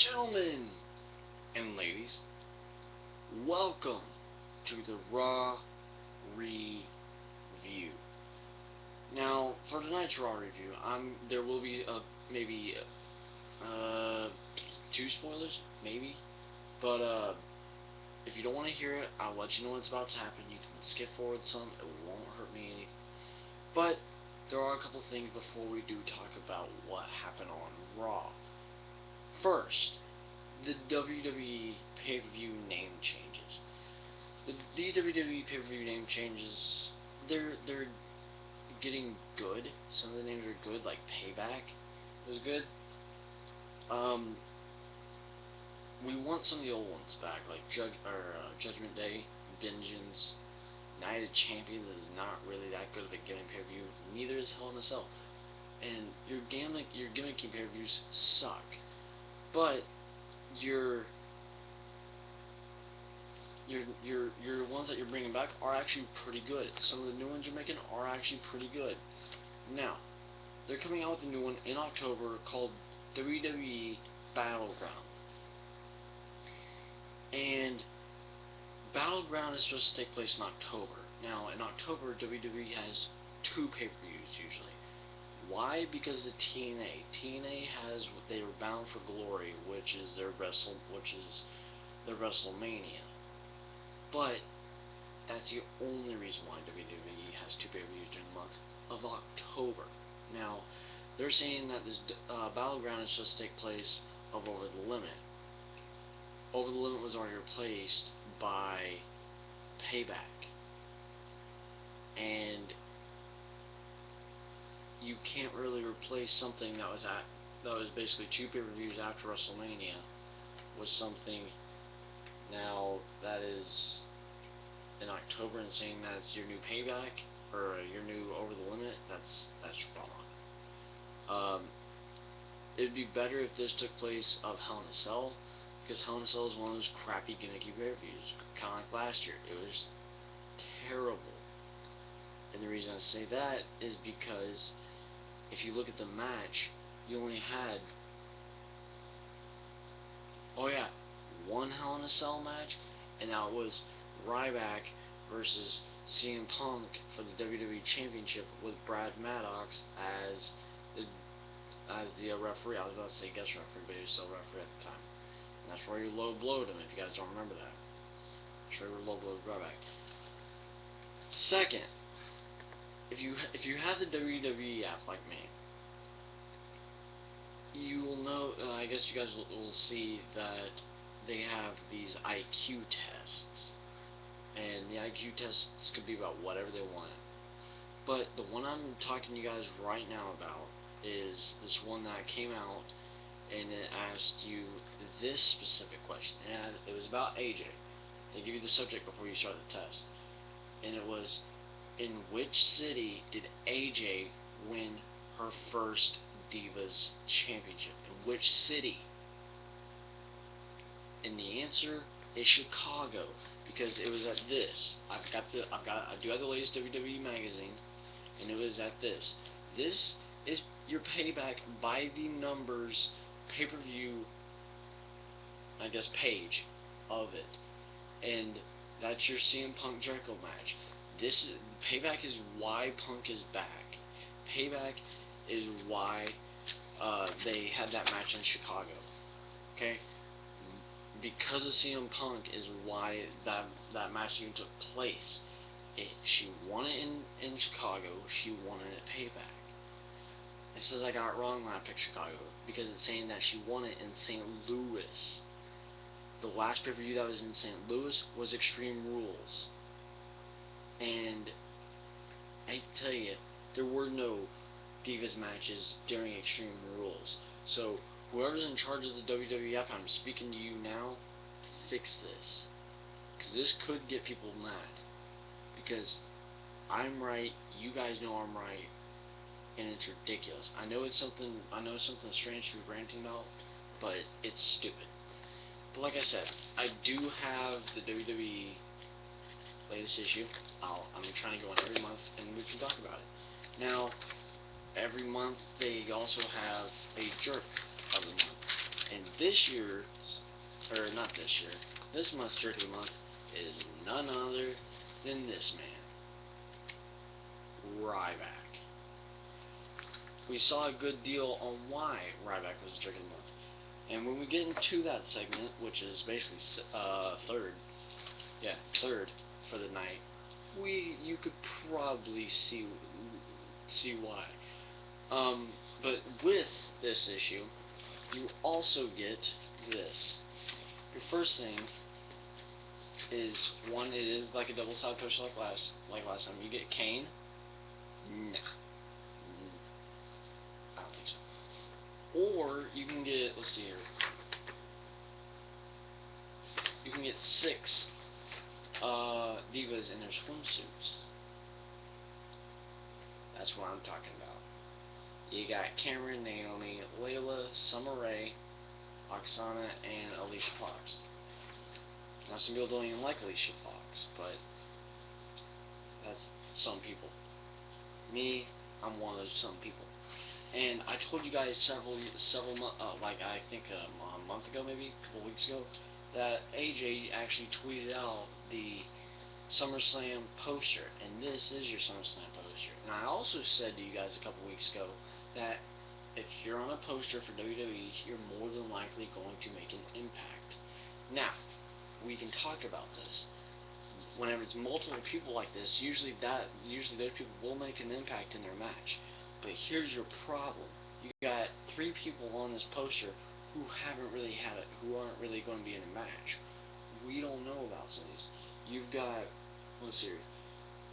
Gentlemen and ladies, welcome to the Raw Review. Now, for tonight's Raw Review, there will be maybe two spoilers, maybe. But if you don't want to hear it, I'll let you know what's about to happen. You can skip forward some; it won't hurt me any. But there are a couple things before we do talk about what happened on Raw. First, the WWE pay-per-view name changes. These WWE pay-per-view name changes, they're getting good. Some of the names are good, like Payback was good. We want some of the old ones back, like Judgment Day, Vengeance, Night of Champions is not really that good of a gimmick pay-per-view. Neither is Hell in a Cell. And your gimmicky pay-per-views suck. But your ones that you're bringing back are actually pretty good. Some of the new ones you're making are actually pretty good. Now, they're coming out with a new one in October called WWE Battleground. And Battleground is supposed to take place in October. Now, in October, WWE has two pay-per-views usually. Why? Because the TNA has what they were Bound for Glory, which is their WrestleMania. But that's the only reason why WWE has two pay-per-views during the month of October. Now, they're saying that this Battleground is supposed to take place of Over the Limit. Over the Limit was already replaced by Payback. And you can't really replace something that was basically two pay-per-views after WrestleMania with something now that is in October and saying that it's your new Payback or your new Over the Limit. That's wrong. It'd be better if this took place of Hell in a Cell, because Hell in a Cell is one of those crappy gimmicky pay-per-views, kind of like last year. It was terrible. And the reason I say that is because if you look at the match, you only had one Hell in a Cell match, and that was Ryback versus CM Punk for the WWE Championship with Brad Maddox as the referee. I was about to say guest referee, but he was still referee at the time. And that's where you low blowed him, if you guys don't remember that. I'm sure you were low blowed Ryback. Second, if you have the WWE app like me, you will know, I guess you guys will see that they have these IQ tests. And the IQ tests could be about whatever they want. But the one I'm talking to you guys right now about is this one that came out, and it asked you this specific question. And it was about AJ. They give you the subject before you start the test. And it was, in which city did AJ win her first Divas Championship? In which city? And the answer is Chicago, because it was at this. I do have the latest WWE magazine, and it was at this. This is your Payback by the numbers pay-per-view, I guess, page of it, and that's your CM Punk Jericho match. Payback is why Punk is back. Payback is why they had that match in Chicago. Okay? Because of CM Punk is why that match even took place. She won it in Chicago. She won it at Payback. It says I got it wrong when I picked Chicago, because it's saying that she won it in St. Louis. The last pay-per-view that was in St. Louis was Extreme Rules. And I hate to tell you, there were no Divas matches during Extreme Rules. So whoever's in charge of the WWE app, I'm speaking to you now, fix this. Because this could get people mad. Because I'm right, you guys know I'm right, and it's ridiculous. I know it's something strange to be ranting about, but it's stupid. But like I said, I do have the WWE latest issue. I'm trying to go on every month, and we can talk about it. Now, every month they also have a jerk of the month. And this year, or not this year, this month's Jerk of the Month is none other than this man, Ryback. We saw a good deal on why Ryback was Jerk of the Month. And when we get into that segment, which is basically third for the night, you could probably see why. But with this issue, you also get this. Your first thing is one. It is like a double-sided poster like last time. You get Kane. Nah, I don't think so. Or you can get. Let's see here. You can get 6 divas in their swimsuits. That's what I'm talking about. You got Cameron, Naomi, Layla, Summer Rae, Oksana, and Alicia Fox. Now, some people don't even like Alicia Fox, but that's some people. Me, I'm one of those some people. And I told you guys several months, I think a month ago, maybe a couple weeks ago, that AJ actually tweeted out the Summerslam poster, and this is your Summerslam poster. And I also said to you guys a couple weeks ago that if you're on a poster for WWE, you're more than likely going to make an impact. Now, we can talk about this. Whenever it's multiple people like this, usually those people will make an impact in their match. But here's your problem. You got 3 people on this poster who aren't really going to be in a match. We don't know about some of these. You've got,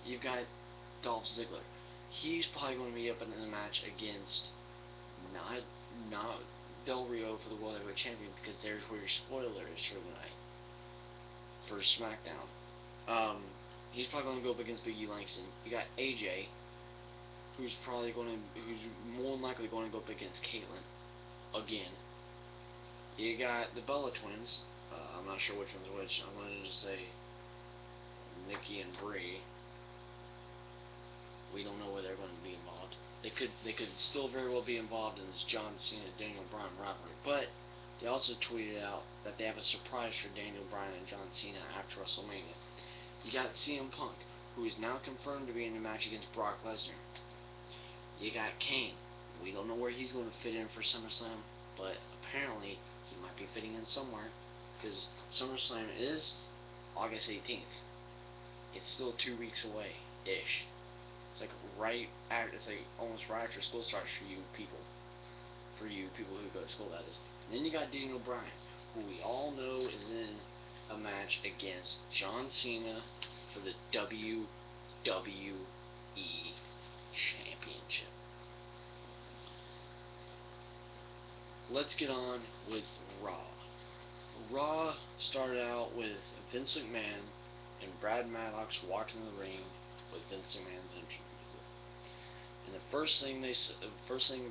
you've got Dolph Ziggler. He's probably going to be up in the match against not Del Rio for the World Heavyweight Champion, because there's where your spoiler is for the night. For SmackDown. He's probably going to go up against Big E Langston. You got AJ, who's more than likely going to go up against Caitlyn again. You got the Bella Twins. I'm not sure which one's which. I'm going to just say Nikki and Brie. We don't know where they're going to be involved. They could still very well be involved in this John Cena Daniel Bryan rivalry. But they also tweeted out that they have a surprise for Daniel Bryan and John Cena after WrestleMania. You got CM Punk, who is now confirmed to be in the match against Brock Lesnar. You got Kane. We don't know where he's going to fit in for SummerSlam, but apparently he might be fitting in somewhere, because SummerSlam is August 18th. It's still 2 weeks away-ish. It's like almost right after school starts for you people. For you people who go to school, that is. And then you got Daniel Bryan, who we all know is in a match against John Cena for the WWE Championship. Let's get on with Raw. Raw started out with Vince McMahon and Brad Maddox walking the ring with Vince McMahon's entry music. And the first thing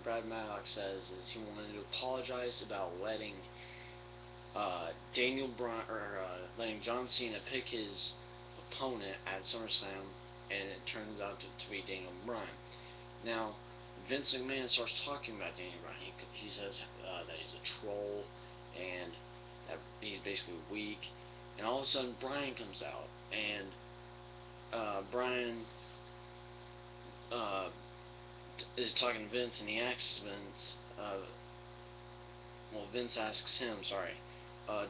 Brad Maddox says is he wanted to apologize about letting letting John Cena pick his opponent at SummerSlam, and it turns out to be Daniel Bryan. Now, Vince McMahon starts talking about Daniel Bryan. He says that he's a troll and that he's basically weak. And all of a sudden, Bryan comes out, and Bryan is talking to Vince, and he asks Vince, Vince asks him,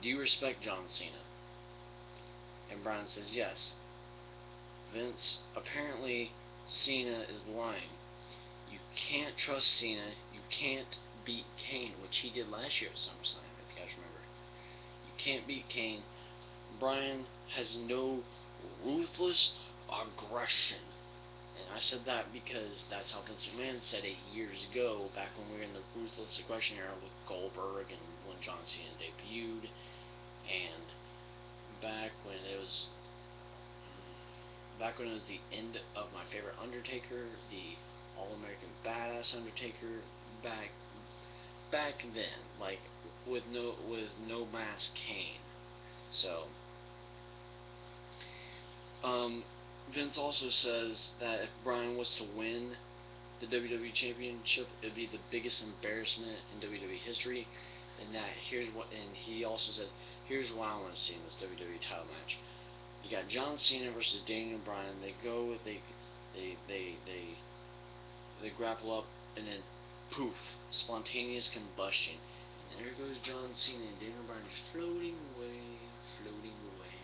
do you respect John Cena? And Bryan says yes. Vince, apparently Cena is lying. You can't trust Cena. You can't beat Kane, which he did last year at SummerSlam, if you guys remember. You can't beat Kane. Bryan has no ruthless aggression. And I said that because that's how Vince McMahon said it years ago, back when we were in the ruthless aggression era with Goldberg and when John Cena debuted, and back when it was the end of my favorite Undertaker, the All-American Badass Undertaker, back then, like with no mask Kane. So Vince also says that if Bryan was to win the WWE Championship, it'd be the biggest embarrassment in WWE history. And that here's what, and he also said, here's what I want to see in this WWE title match. You got John Cena versus Daniel Bryan. They go, they grapple up, and then poof, spontaneous combustion. And there goes John Cena and Daniel Bryan just floating away, floating away.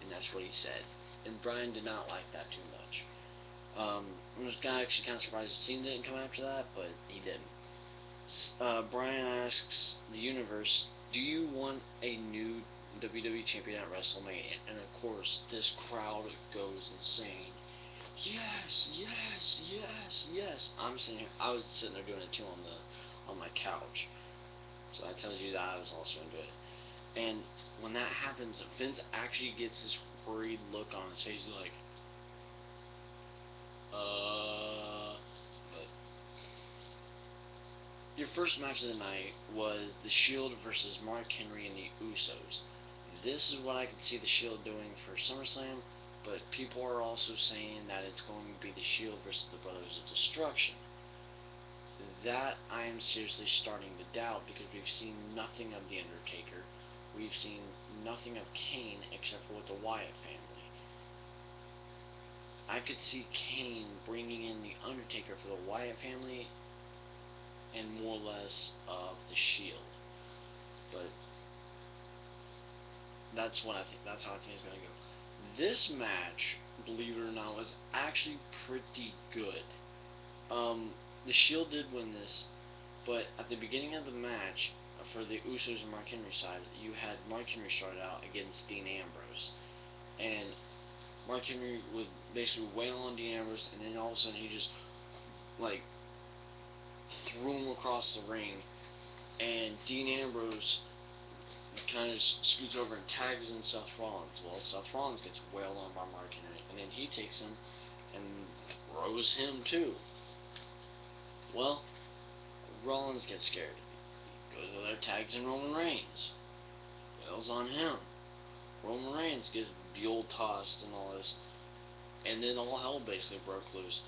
And that's what he said. And Bryan did not like that too much. I was actually kind of surprised Cena didn't come after that, but he didn't. Bryan asks the universe, do you want a new WWE champion at WrestleMania? And of course, this crowd goes insane. Yes, yes, yes, yes. I was sitting there doing it too on my couch. So that tells you that I was also into it. And when that happens, Vince actually gets this worried look on his face. He's like, but your first match of the night was The Shield versus Mark Henry and the Usos. This is what I could see The Shield doing for SummerSlam, but people are also saying that it's going to be The Shield versus the Brothers of Destruction. That I am seriously starting to doubt, because we've seen nothing of The Undertaker. We've seen nothing of Kane except for with the Wyatt family. I could see Kane bringing in The Undertaker for the Wyatt family and more or less of The Shield. But that's what I think. That's how I think it's going to go. This match, believe it or not, was actually pretty good. The Shield did win this, but at the beginning of the match, for the Usos and Mark Henry side, you had Mark Henry started out against Dean Ambrose. And Mark Henry would basically wail on Dean Ambrose, and then all of a sudden he just, like, threw him across the ring, and Dean Ambrose kind of scoots over and tags in Seth Rollins. Well, Seth Rollins gets wailed on by Mark Henry, and then he takes him and throws him too. Well, Rollins gets scared. He goes over there, tags in Roman Reigns. Wails on him. Roman Reigns gets Buell tossed and all this. And then all hell basically broke loose.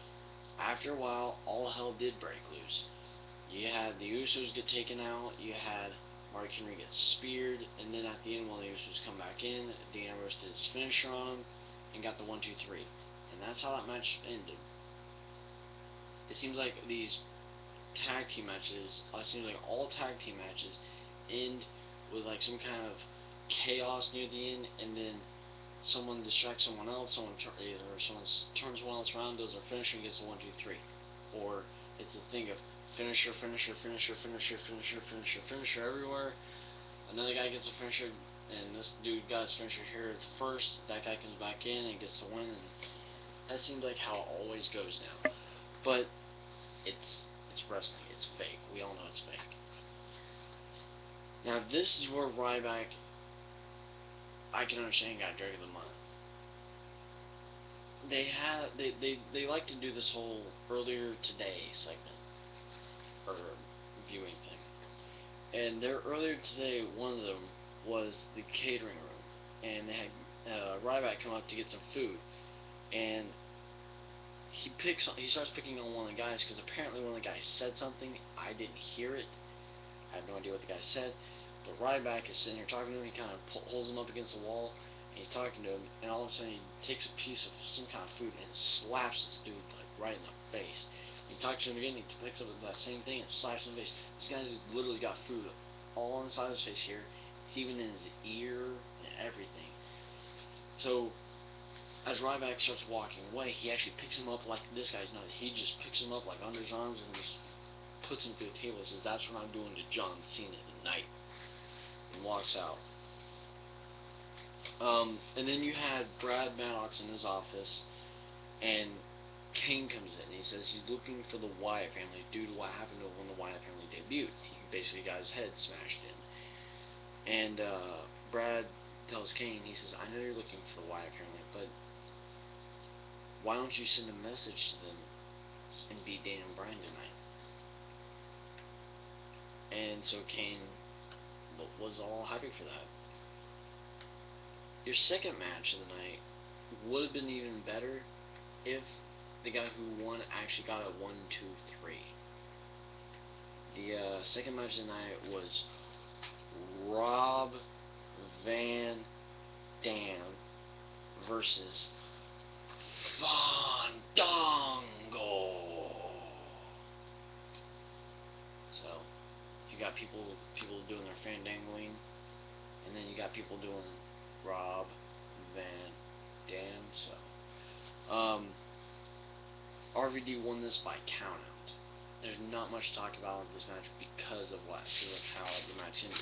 After a while, all hell did break loose. You had the Usos get taken out. You had Mark Henry get speared. And then at the end, one of the Usos come back in. Dean Ambrose did his finisher on him and got the 1, 2, 3. And that's how that match ended. It seems like these tag team matches, it seems like all tag team matches end with like some kind of chaos near the end, and then someone distracts someone else, someone turns someone else around, does their finisher, and gets a 1, 2, 3. Or it's a thing of finisher, finisher, finisher, finisher, finisher, finisher, finisher everywhere. Another guy gets a finisher, and this dude got his finisher here at first. That guy comes back in and gets the win, and that seems like how it always goes now. But it's wrestling. It's fake. We all know it's fake. Now this is where Ryback, I can understand, got Drag of the Month. They like to do this whole earlier today segment or viewing thing. And their earlier today, one of them was the catering room, and they had Ryback come up to get some food, and he starts picking on one of the guys, because apparently one of the guys said something. I didn't hear it. I have no idea what the guy said. But Ryback is sitting here talking to him. He kind of pulls him up against the wall, and he's talking to him. And all of a sudden, he takes a piece of some kind of food and slaps this dude like right in the face. He talks to him again. He picks up that same thing and slaps him in the face. This guy's literally got food all inside his face here. It's even in his ear and everything. So as Ryback starts walking away, he actually picks him up like this guy's not. He just picks him up like under his arms and just puts him through the table and says, "That's what I'm doing to John Cena tonight," and walks out. And then you had Brad Maddox in his office, and Kane comes in, and he says he's looking for the Wyatt family due to what happened to when the Wyatt family debuted. He basically got his head smashed in. And Brad tells Kane, he says, "I know you're looking for the Wyatt family, but why don't you send a message to them and beat Daniel Bryan tonight?" And so Kane was all happy for that. Your second match of the night would have been even better if the guy who won actually got a 1, 2, 3. The second match of the night was Rob Van Dam versus Fandango. So you got people doing their fandangling, and then you got people doing Rob Van Dam. So RVD won this by countout. There's not much to talk about in this match because of how the match ended.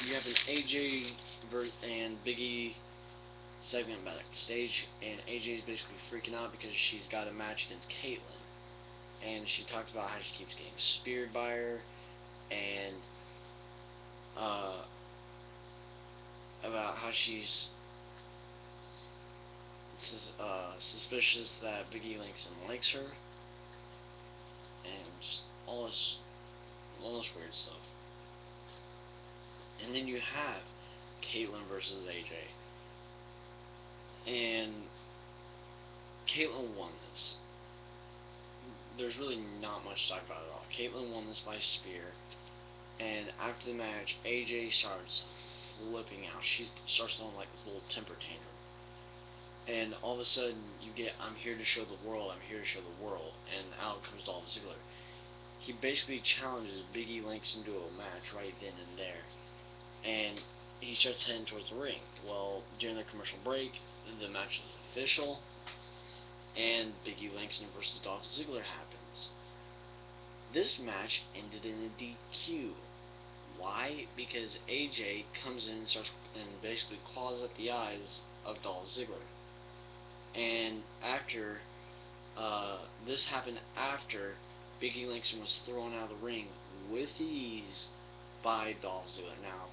You have an AJ and Big E segment backstage, and AJ is basically freaking out because she's got a match against Caitlyn, and she talks about how she keeps getting speared by her, and about how she's suspicious that Big E Langston likes her, and just all this weird stuff. And then you have Caitlyn versus AJ, and Caitlyn won this. There's really not much to talk about at all. Caitlyn won this by spear, and after the match, AJ starts flipping out. She starts throwing like this little temper tantrum. And all of a sudden, you get, I'm here to show the world, I'm here to show the world, and out comes Dolph Ziggler. He basically challenges Big E Langston to a match right then and there, and he starts heading towards the ring. Well, during the commercial break, the match is official, and Big E Langston versus Dolph Ziggler happens. This match ended in a DQ. Why? Because AJ comes in and starts and basically claws up the eyes of Dolph Ziggler. And after, this happened after Big E Langston was thrown out of the ring with ease by Dolph Ziggler. Now,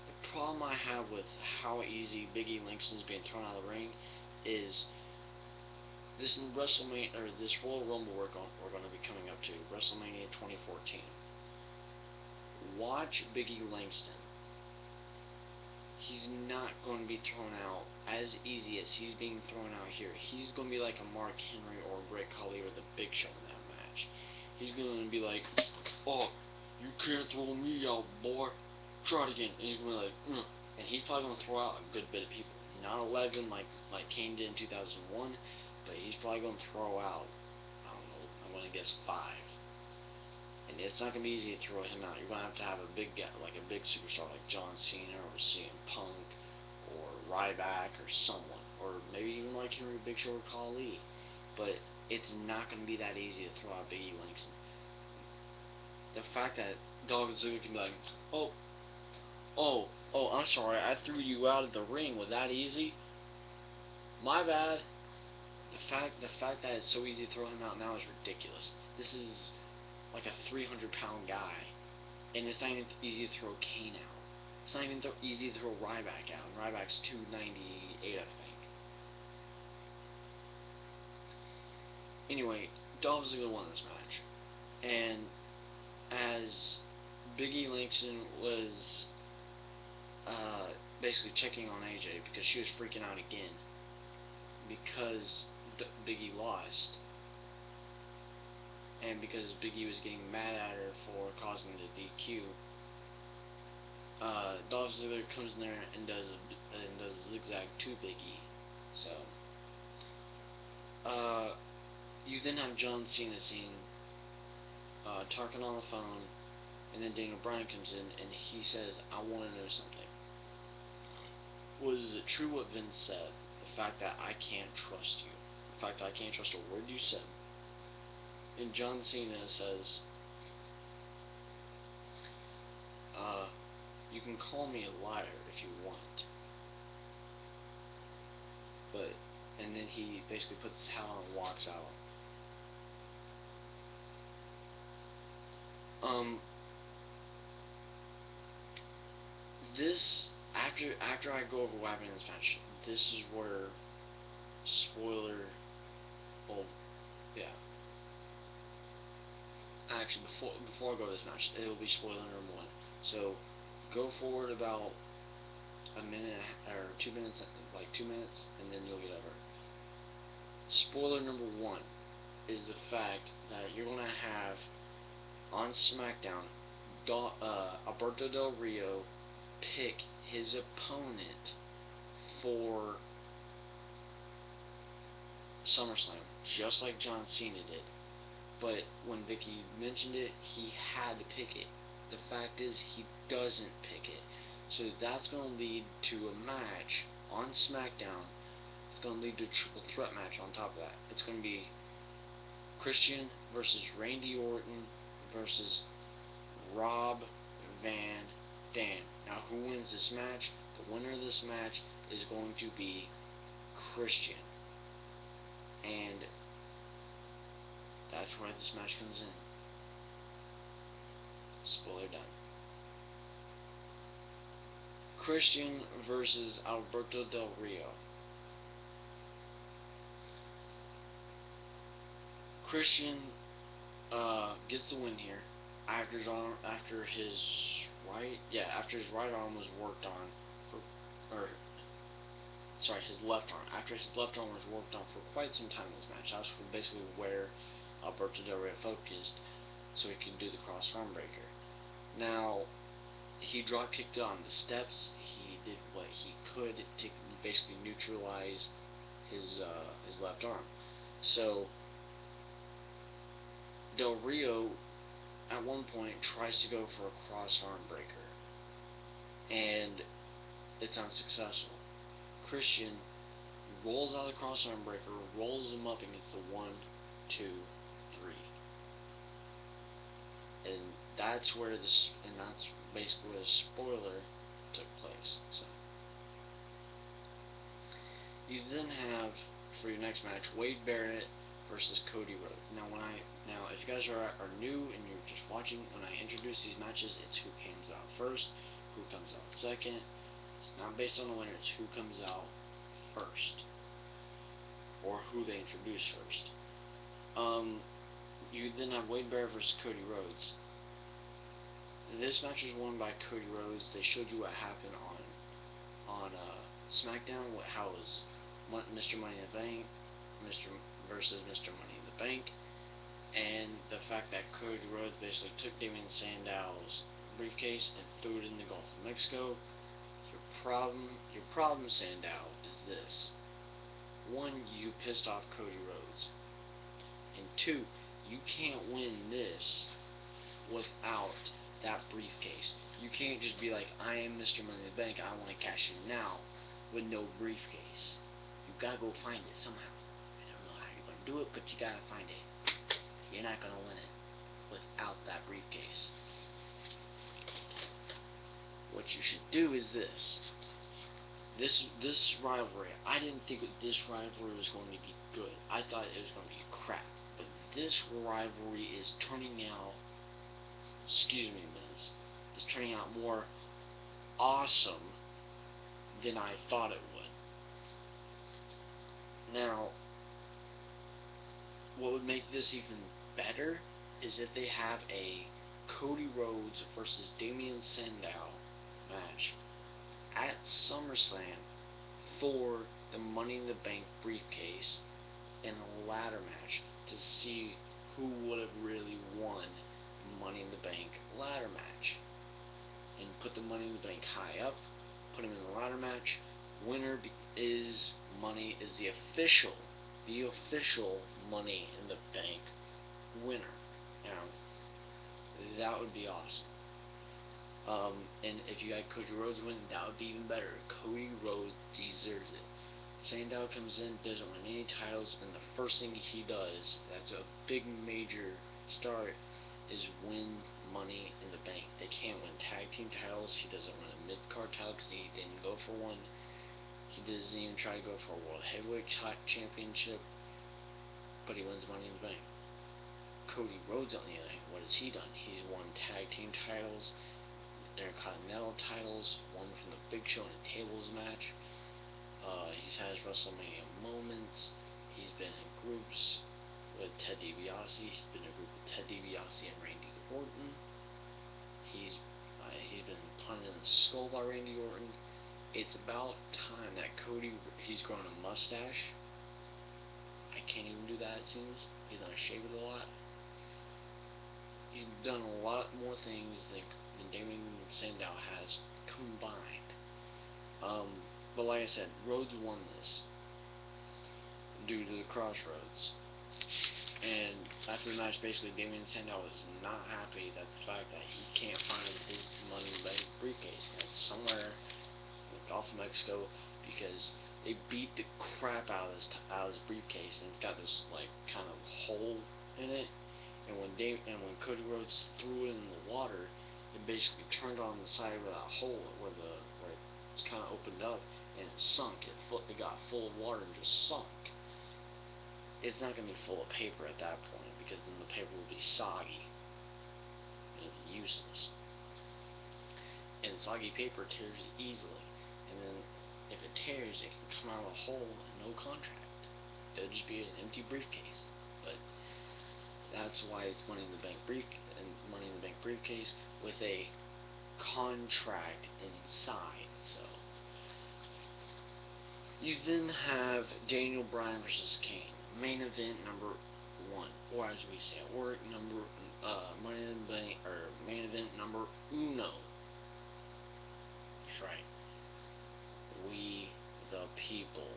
the problem I have with how easy Big E Langston's being thrown out of the ring is this WrestleMania, or this Royal Rumble we're going to be coming up to, WrestleMania 2014. Watch Big E Langston. He's not going to be thrown out as easy as he's being thrown out here. He's going to be like a Mark Henry or Rick Holly or the Big Show in that match. He's going to be like, oh, you can't throw me out, boy. Try it again. And he's going to be like, and he's probably going to throw out a good bit of people. Not 11 like Kane did in 2001, but he's probably going to throw out, I don't know, I'm going to guess 5. And it's not going to be easy to throw him out. You're going to have a big guy, like a big superstar like John Cena or CM Punk or Ryback or someone. Or maybe even like Henry Big Show or Khali. But it's not going to be that easy to throw out Big E Langston. The fact that Dolph Ziggler can be like, I'm sorry, I threw you out of the ring. Was that easy? My bad. The fact that it's so easy to throw him out now is ridiculous. This is like a 300-pound guy, and it's not even easy to throw Kane out. It's not even easy to throw Ryback out, and Ryback's 298, I think. Anyway, Dolph Ziggler won this match, and as Big E Langston was basically checking on AJ because she was freaking out again because Big E lost, and because Big E was getting mad at her for causing the DQ, Dolph Ziggler comes in there and does a zigzag to Big E. So, you then have John Cena talking on the phone, and then Daniel Bryan comes in and he says, "I want to know something. Was it true what Vince said? The fact that I can't trust you. The fact that I can't trust a word you said." And John Cena says, "You can call me a liar if you want." And then he basically puts his hat on and walks out. This, after I go over what happened in this match, this is where, spoiler, oh, yeah. Actually, before I go to this match, it will be spoiler number 1. So, go forward about a minute or 2 minutes, like 2 minutes, and then you'll get over it. Spoiler number 1. is the fact that you're going to have on SmackDown Alberto Del Rio pick his opponent for SummerSlam, just like John Cena did. But when Vicky mentioned it, he had to pick it. The fact is, he doesn't pick it. So that's going to lead to a match on SmackDown. It's going to lead to a triple threat match on top of that. It's going to be Christian versus Randy Orton versus Rob Van Dam. Now, who wins this match? The winner of this match is going to be Christian. And that's where this match comes in. Spoiler done. Christian versus Alberto Del Rio. Christian gets the win here after his right arm was worked on, his left arm. After his left arm was worked on for quite some time in this match. That's basically where Alberto Del Rio focused, so he could do the cross arm breaker. Now, he drop kicked on the steps. He did what he could to basically neutralize his left arm. So Del Rio at one point tries to go for a cross arm breaker, and it's unsuccessful. Christian rolls out the cross arm breaker, rolls him up, and gets the 1, 2, 3. And that's basically where the spoiler took place. So you then have, for your next match, Wade Barrett versus Cody Rhodes. Now, if you guys are new and you're just watching, when I introduce these matches, it's who comes out first, who comes out second. It's not based on the winner, it's who comes out first, or who they introduce first. You then have Wade Barrett versus Cody Rhodes. This match was won by Cody Rhodes. They showed you what happened on SmackDown, how it was Mr. Money in the Bank, versus Mr. Money in the Bank, and the fact that Cody Rhodes basically took Damien Sandow's briefcase and threw it in the Gulf of Mexico. Your problem, Sandow, is this: 1, you pissed off Cody Rhodes, and 2, you can't win this without that briefcase. You can't just be like, I am Mr. Money in the Bank, I want to cash in now, with no briefcase. You gotta go find it somehow. I don't know how you're gonna do it, but you gotta find it. You're not gonna win it without that briefcase. What you should do is this rivalry. I didn't think this rivalry was going to be good. I thought it was going to be crap. But this rivalry is turning out, is turning out more awesome than I thought it would. Now, what would make this even better is if they have a Cody Rhodes versus Damien Sandow match at SummerSlam for the Money in the Bank briefcase in a ladder match to see who would have really won the Money in the Bank ladder match, and put the Money in the Bank high up, put him in the ladder match. Winner is the official Money in the Bank winner. Now, that would be awesome. And if you had Cody Rhodes win, that would be even better. Cody Rhodes deserves it. Sandow comes in, doesn't win any titles, and the first thing he does, that's a big major start, is win Money in the Bank. They can't win tag team titles. He doesn't win a mid-card title because he didn't go for one. He doesn't even try to go for a World Heavyweight Championship, but he wins Money in the Bank. Cody Rhodes, on the other hand, what has he done? He's won tag team titles, Intercontinental titles, one from the Big Show in a tables match. He's had his WrestleMania moments. He's been in groups with Ted DiBiase. He's been in a group with Ted DiBiase and Randy Orton. He's been punted in the skull by Randy Orton. It's about time that he's grown a mustache. I can't even do that, it seems. He's done a shave it a lot. He's done a lot more things than Damien Sandow has combined. But like I said, Rhodes won this due to the crossroads. And after the match, basically, Damien Sandow is not happy that the fact that he can't find his Money in the Bank briefcase. That's somewhere in the Gulf of Mexico, because they beat the crap out of his briefcase, and it's got this like kind of hole in it. And when Cody Rhodes threw it in the water, it basically turned on the side of that hole where it's kind of opened up, and it sunk. It got full of water and just sunk. It's not going to be full of paper at that point, because then the paper will be soggy and useless. And soggy paper tears easily, and then if it tears, it can come out of a hole and no contract. It'll just be an empty briefcase. But that's why it's Money in the Bank briefcase with a contract inside. So you then have Daniel Bryan versus Kane. Main event number 1, or as we say at work, Money in the Bank, or main event number uno. That's right. We the people.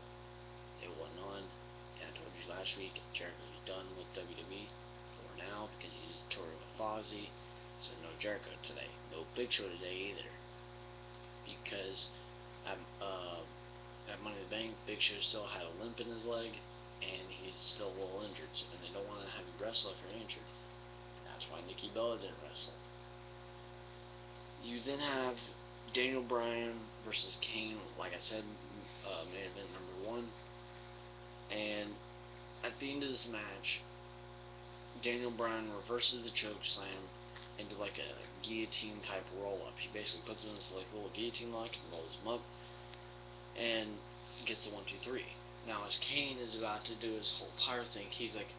It went on, and I told you last week, Jericho's done with WWE for now because he's touring with Fozzy. So no Jericho today, no Big Show today either, because at Money in the Bank, Big Show still had a limp in his leg, and he's still a little injured, and they don't want to have you wrestle if you're injured. That's why Nikki Bella didn't wrestle. You then have Daniel Bryan versus Kane, like I said, main event number 1. And at the end of this match, Daniel Bryan reverses the choke slam into like a guillotine type roll up. He basically puts him in this like little guillotine lock and rolls him up, and gets the 1, 2, 3. Now, as Kane is about to do his whole pyre thing, he's like,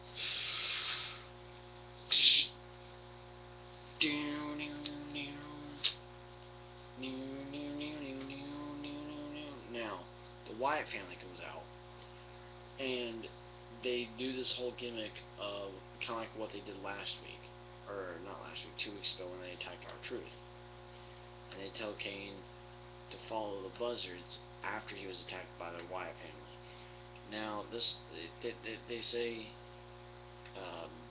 now the Wyatt family comes out, and they do this whole gimmick of kind of like what they did last week, or not last week, 2 weeks ago when they attacked R-Truth, and they tell Kane to follow the buzzards after he was attacked by the Wyatt family. Now, they say,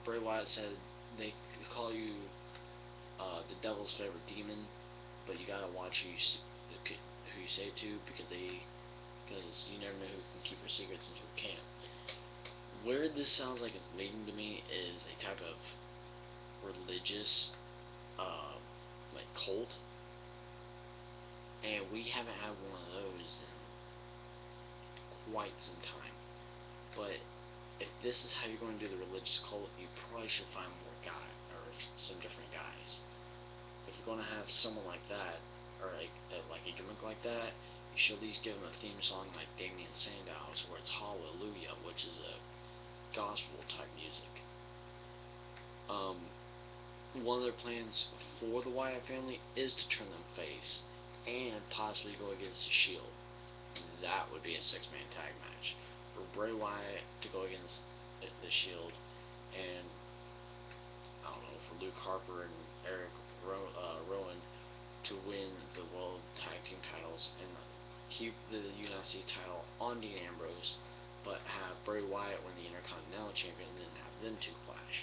Bray Wyatt said they call you the devil's favorite demon, but you gotta watch who you say it to, because you never know who can keep your secrets and who can't. Where this sounds like it's leading to me is a type of religious, like cult, and we haven't had one of those in quite some time. But if this is how you're going to do the religious cult, you probably should find more guys, or some different guys. If you're going to have someone like that, or like a gimmick like that, you should at least give them a theme song like Damien Sandow's, where it's Hallelujah, which is a gospel type music. One of their plans for the Wyatt family is to turn them face and possibly go against the Shield. That would be a 6-man tag match for Bray Wyatt to go against the Shield, and I don't know, for Luke Harper and Eric Rowan to win the World Tag Team titles and keep the United States title on Dean Ambrose, but have Bray Wyatt win the Intercontinental Champion and then have them two clash.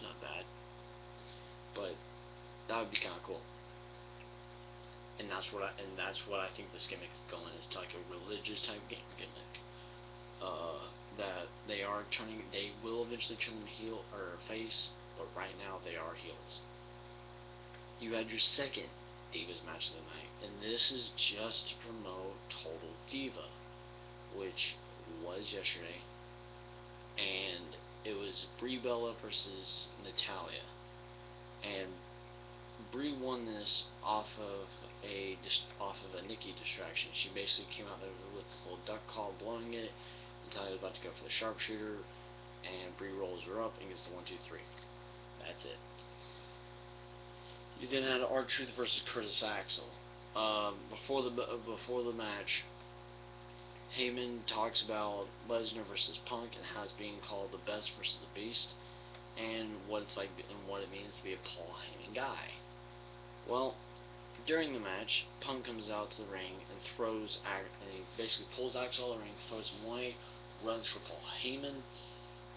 Not bad, but that would be kind of cool. And that's what I think this gimmick is going, is like a religious type gimmick. That they will eventually turn them heel or face, but right now they are heels. You had your second Divas match of the night, and this is just to promote Total Diva, which was yesterday, and it was Brie Bella versus Natalya, and Brie won this off of a Nikki distraction. She basically came out there with this little duck call, blowing it. Natalya's about to go for the sharpshooter, and Brie rolls her up and gets the 1, 2, 3. That's it. You then had R-Truth versus Curtis Axel. Before the match, Heyman talks about Lesnar versus Punk and how it's being called the best versus the beast, and what it's like and what it means to be a Paul Heyman guy. Well, during the match, Punk comes out to the ring and he basically pulls Axel out of the ring, throws him away, runs for Paul Heyman,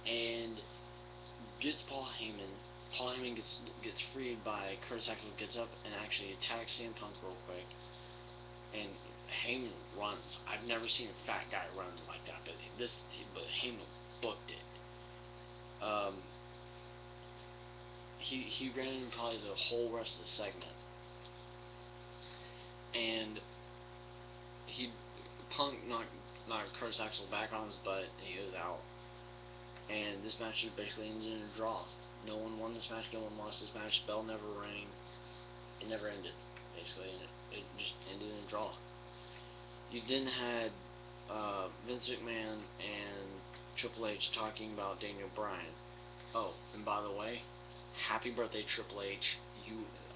and gets Paul Heyman. Paul Heyman gets freed by Curtis Axel, gets up and actually attacks CM Punk real quick, and Heyman runs. I've never seen a fat guy run like that, but Heyman booked it. He ran probably the whole rest of the segment, and Punk knocked Curtis Axel back on his butt, and he was out. And this match basically ended in a draw. No one won this match, no one lost this match. Bell never rang. It never ended, basically, and it just ended in a draw. You then had Vince McMahon and Triple H talking about Daniel Bryan. Oh, and by the way, happy birthday, Triple H.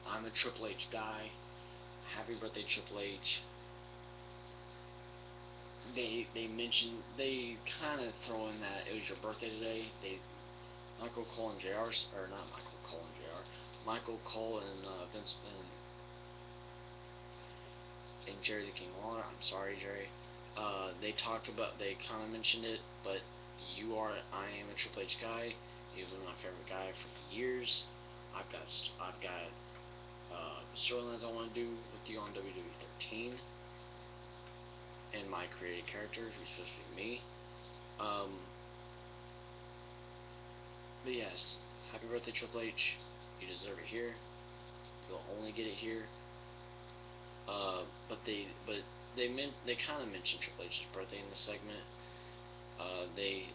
I'm a Triple H guy. Happy birthday, Triple H. They kind of throw in that it was your birthday today. Michael Cole and Michael Cole and Vince and Jerry the King Lawler. I'm sorry, Jerry. They kind of mentioned it, but I am a Triple H guy. He's one of my favorite guys for years. I've got storylines I want to do with you on WWE 13, and my created character, who's supposed to be me. But yes, happy birthday, Triple H. You deserve it here. You'll only get it here. But they kind of mentioned Triple H's birthday in the segment. They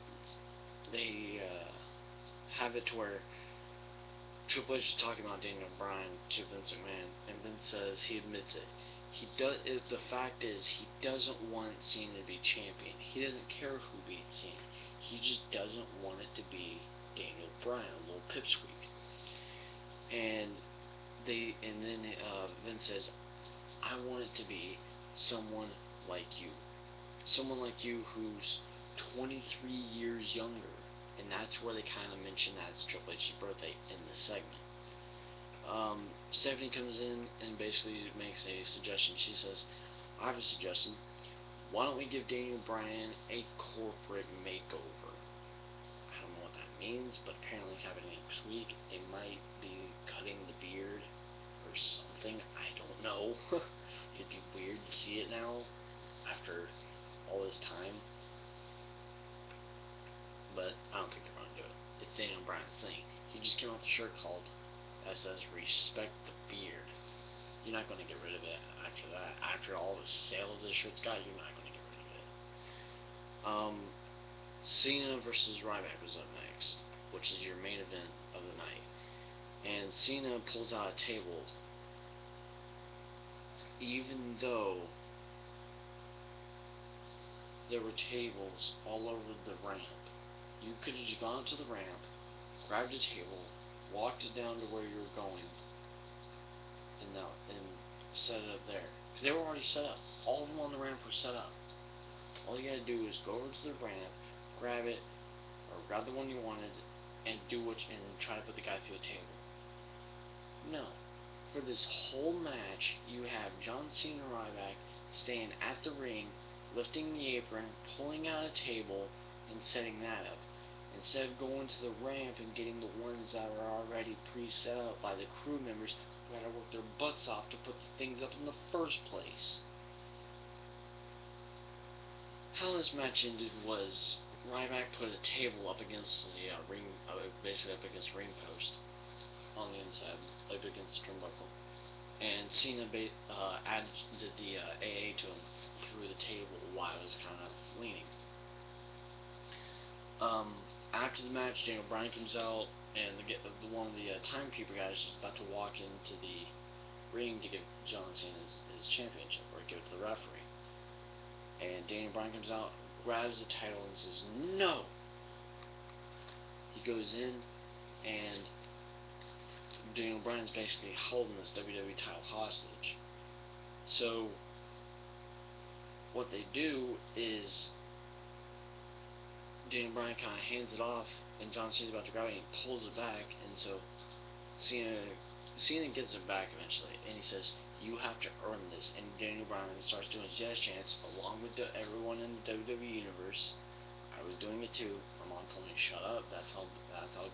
have it to where Triple H is talking about Daniel Bryan to Vince McMahon, and Vince says he admits it. The fact is, he doesn't want Cena to be champion. He doesn't care who beats Cena. He just doesn't want it to be Daniel Bryan, a little pipsqueak. And then Vince says, I want it to be someone like you. Someone like you who's 23 years younger. And that's where they kind of mention that's Triple H's birthday in the segment. Stephanie comes in and basically makes a suggestion. She says, I have a suggestion. Why don't we give Daniel Bryan a corporate makeover? I don't know what that means, but apparently it's happening next week. It might be cutting the beard or something. I don't know. It'd be weird to see it now after all this time. But I don't think they're going to do it. It's Daniel Bryan's thing. He just came off the shirt called SS Respect the Beard. You're not going to get rid of it after that. After all the sales this shirt's got, you're not going to get rid of it. Cena versus Ryback was up next, which is your main event of the night. And Cena pulls out a table, even though there were tables all over the ramp. You could have just gone to the ramp, grabbed a table, walked it down to where you were going, and set it up there. Because they were already set up. All of them on the ramp were set up. All you gotta do is go over to the ramp, grab it, or grab the one you wanted, and try to put the guy through a table. No. For this whole match, you have John Cena Ryback staying at the ring, lifting the apron, pulling out a table, and setting that up. Instead of going to the ramp and getting the ones that are already pre-set up by the crew members who had to work their butts off to put the things up in the first place. How this match ended was Ryback put a table up against the ring, basically up against the ring post on the inside, up against the turnbuckle. And Cena added the AA to him through the table while it was kind of leaning. After the match, Daniel Bryan comes out, and one of the timekeeper guys is about to walk into the ring to give John Cena his championship, or give it to the referee. And Daniel Bryan comes out, grabs the title, and says, no! He goes in, and Daniel Bryan's basically holding this WWE title hostage. So, what they do is Daniel Bryan kind of hands it off, and John Cena's about to grab it, and he pulls it back, and so Cena gets it back eventually, and he says, "You have to earn this." And Daniel Bryan starts doing his jazz chants along with everyone in the WWE universe. I was doing it too. My mom told me to shut up. That's how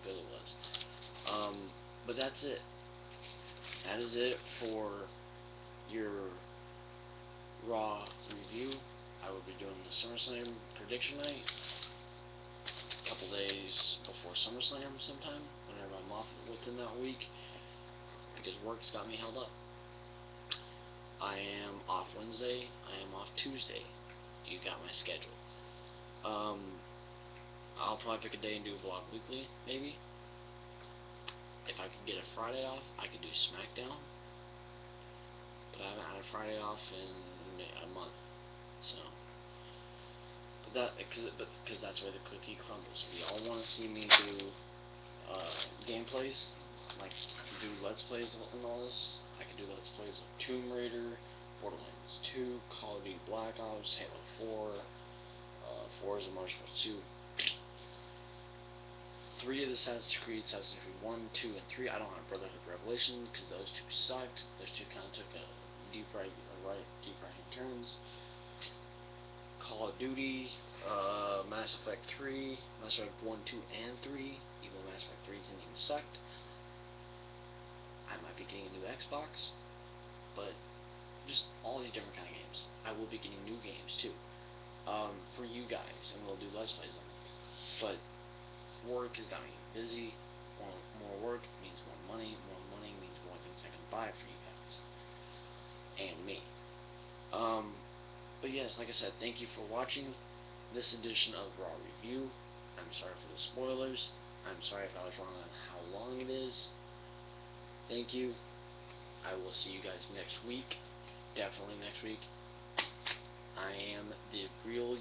good it was. But that's it. That is it for your Raw review. I will be doing the SummerSlam prediction night a couple days before SummerSlam sometime, whenever I'm off within that week, because work's got me held up. I am off Wednesday. I am off Tuesday. You got my schedule. I'll probably pick a day and do a vlog weekly, maybe. If I could get a Friday off, I could do SmackDown. But I haven't had a Friday off in a month, so. Because that's where the cookie crumbles. If y'all want to see me do gameplays, like do Let's Plays and all this, I can do Let's Plays of Tomb Raider, Borderlands 2, Call of Duty Black Ops, Halo 4, Forza Motorsport 2, 3 of the Assassin's Creed 1, 2, and 3. I don't have Brotherhood Revelation because those two sucked. Those two kind of took a deep right turns. Call of Duty, Mass Effect 3, Mass Effect 1, 2, and 3. Even though Mass Effect 3 didn't even sucked. I might be getting a new Xbox, but just all these different kind of games. I will be getting new games too, for you guys, and we'll do Let's Plays on it. But work has got me busy. More work means more money. More money means more things I can buy for you guys and me. But yes, like I said, thank you for watching this edition of Raw Review. I'm sorry for the spoilers. I'm sorry if I was wrong on how long it is. Thank you. I will see you guys next week. Definitely next week. I am the real